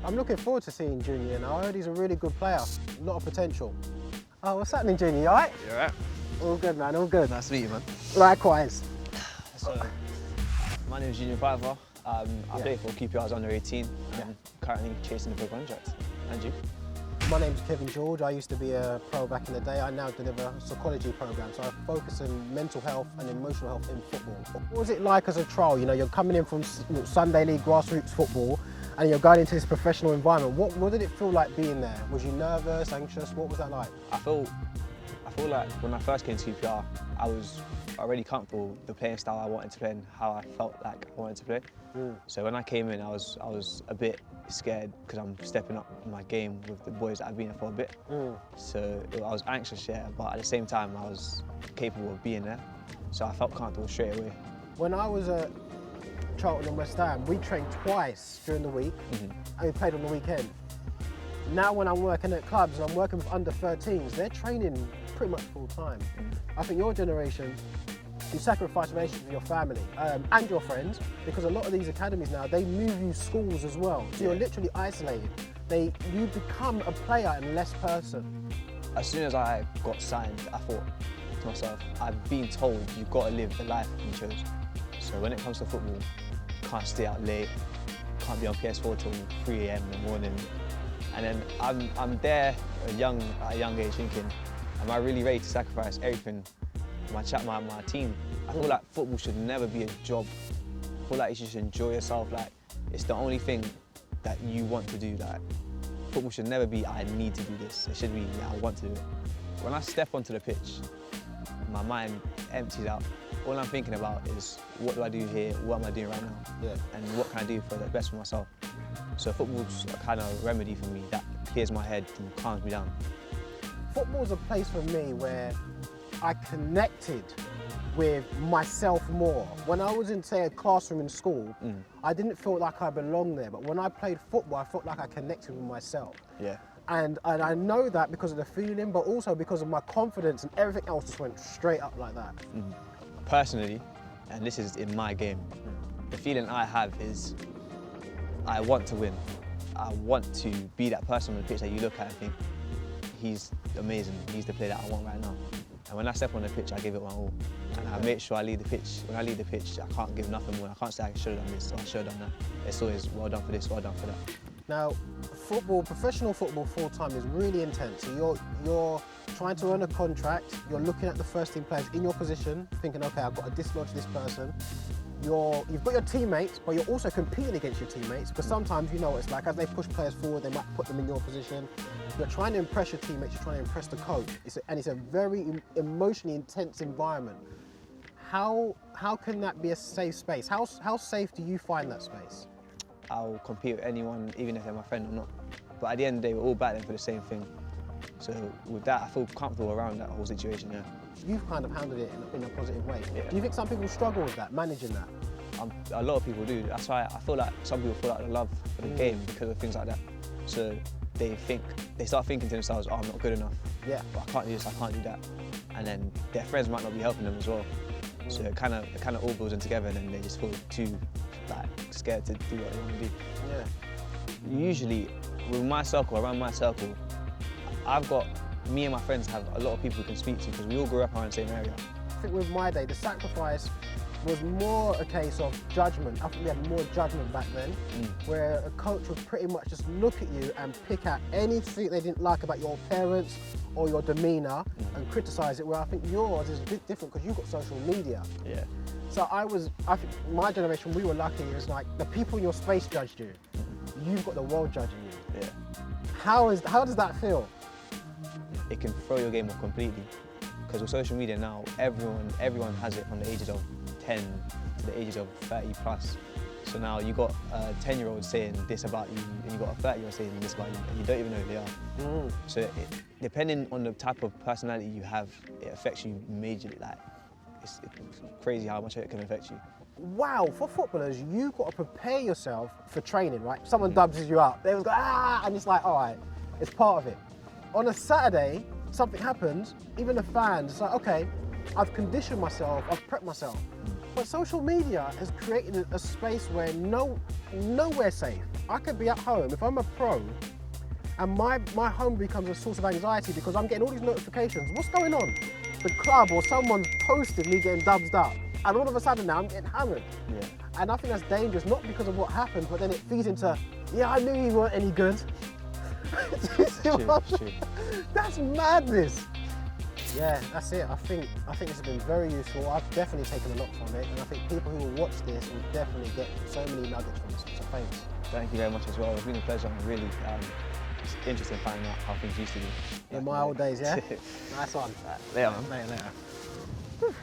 I'm looking forward to seeing Junior now. I heard he's a really good player, a lot of potential. Oh, what's happening, Junior? You all right? You alright? All good, man, all good. Nice to meet you, man. Likewise. So, my name is Junior Piper. I play for QPR U18. I'm currently chasing the big contract. And you? My name's Kevin George. I used to be a pro back in the day. I now deliver a soccology program, so I focus on mental health and emotional health in football. What was it like as a trial? You know, you're coming in from Sunday League grassroots football and you're going into this professional environment. What did it feel like being there? Was you nervous, anxious? What was that like? I feel like when I first came to QPR, I was already comfortable with the playing style I wanted to play and how I felt like I wanted to play. So when I came in, I was a bit scared because I'm stepping up my game with the boys that I've been here for a bit. So I was anxious, yeah, but at the same time, I was capable of being there. So I felt comfortable straight away. When I was at Charlton and West Ham, we trained twice during the week and we played on the weekend. Now when I'm working at clubs and I'm working with under 13s, they're training pretty much full time. I think your generation, you sacrifice relationships with your family and your friends, because a lot of these academies now, they move you schools as well. So you're literally isolated. You become a player and less person. As soon as I got signed, I thought to myself, I've been told you've got to live the life you chose. So when it comes to football, can't stay out late, can't be on PS4 till 3 AM in the morning. And then I'm there at a young age thinking, am I really ready to sacrifice everything for my team? I feel like football should never be a job. I feel like you should just enjoy yourself. Like, it's the only thing that you want to do. Like, football should never be, I need to do this. It should be, yeah, I want to do it. When I step onto the pitch, my mind empties out. All I'm thinking about is, what do I do here? What am I doing right now? And what can I do for the best for myself? So football's a kind of remedy for me that clears my head and calms me down. Football's a place for me where I connected with myself more. When I was in, say, a classroom in school, I didn't feel like I belonged there, but when I played football, I felt like I connected with myself. And I know that because of the feeling, but also because of my confidence, and everything else just went straight up like that. Personally, and this is in my game, the feeling I have is I want to win. I want to be that person on the pitch that you look at and think, he's amazing, he's the player that I want right now. And when I step on the pitch, I give it my all. And I make sure I lead the pitch. When I lead the pitch, I can't give nothing more. I can't say I should have done this or I should have done that. It's always well done for this, well done for that. Now, football, professional football full-time is really intense. So you're trying to earn a contract, you're looking at the first team players in your position, thinking, okay, I've got to dislodge this person. You've got your teammates, but you're also competing against your teammates, because sometimes you know what it's like, as they push players forward, they might put them in your position. You're trying to impress your teammates, you're trying to impress the coach. And it's a very emotionally intense environment. How can that be a safe space? How safe do you find that space? I'll compete with anyone, even if they're my friend or not. But at the end of the day, we're all battling for the same thing. So with that, I feel comfortable around that whole situation, yeah. You've kind of handled it in a positive way. Do you think some people struggle with that, managing that? A lot of people do. That's why I feel like some people feel like the love for the game because of things like that. So they start thinking to themselves, oh, I'm not good enough. But I can't do this, I can't do that. And then their friends might not be helping them as well. So it kind of all goes in together, and then they just feel too scared to do what they want to do. Usually, with my circle, around my circle, me and my friends have a lot of people who can speak to because we all grew up around the same area. I think with my day, the sacrifice was more a case of judgment. I think we had more judgment back then, where a coach would pretty much just look at you and pick out anything they didn't like about your appearance or your demeanour and criticise it, where I think yours is a bit different because you've got social media. So I think my generation, we were lucky. It was like the people in your space judged you. You've got the world judging you. How does that feel? It can throw your game off completely. Because with social media now, everyone has it from the ages of 10 to the ages of 30 plus. So now you got a 10-year-old saying this about you, and you got a 30-year-old saying this about you, and you don't even know who they are. So depending on the type of personality you have, it affects you majorly. Like, it's crazy how much it can affect you. Wow, for footballers, you've got to prepare yourself for training, right? Someone dubs you up, they was go, ah, and it's like, all right, it's part of it. On a Saturday, something happens, even the fans, it's like, okay, I've conditioned myself, I've prepped myself. But social media has created a space where nowhere safe. I could be at home, if I'm a pro, and my home becomes a source of anxiety because I'm getting all these notifications. What's going on? The club or someone's posted me getting dubbed up. And all of a sudden now I'm getting hammered. Yeah. And I think that's dangerous, not because of what happened, but then it feeds into, yeah, I knew you weren't any good. True. That's madness. Yeah, that's it. I think this has been very useful. I've definitely taken a lot from it, and I think people who will watch this will definitely get so many nuggets from this. So thanks. Thank you very much as well. It's been a pleasure. Really, it's interesting finding out how things used to be. In my old days, yeah? Nice one. Later, man. Later.